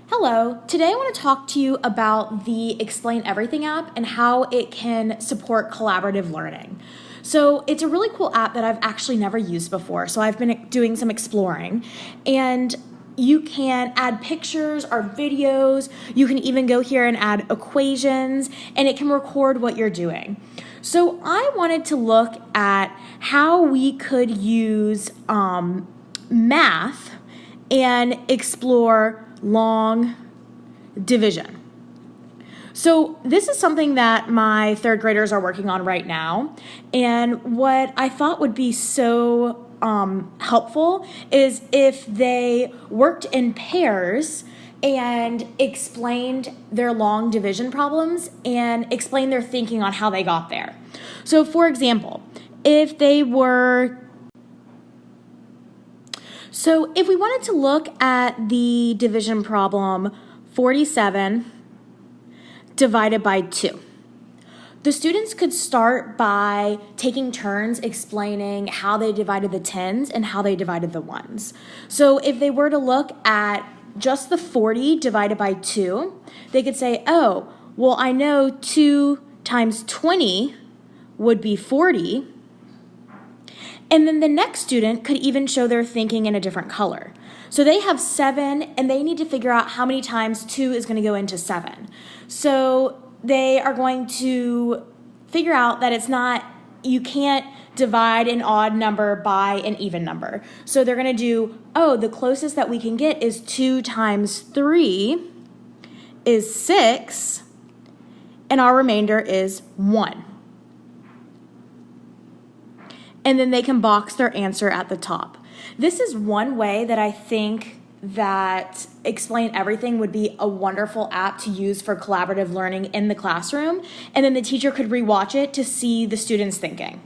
Hello, today I want to talk to you about the Explain Everything app and how it can support collaborative learning. So it's a really cool app that I've actually never used before, so I've been doing some exploring, and you can add pictures or videos, you can even go here and add equations, and it can record what you're doing. So I wanted to look at how we could use math and explore long division. So this is something that my third graders are working on right now, and what I thought would be so helpful is if they worked in pairs and explained their long division problems and explained their thinking on how they got there. So for example, if we wanted to look at the division problem 47 divided by 2, the students could start by taking turns explaining how they divided the tens and how they divided the ones. So if they were to look at just the 40 divided by 2, they could say, oh, well, I know 2 times 20 would be 40. And then the next student could even show their thinking in a different color. So they have 7, and they need to figure out how many times 2 is going to go into 7. So they are going to figure out that you can't divide an odd number by an even number. So they're going to do, the closest that we can get is 2 times 3 is 6, and our remainder is 1. And then they can box their answer at the top. This is one way that I think that Explain Everything would be a wonderful app to use for collaborative learning in the classroom, and then the teacher could rewatch it to see the students' thinking.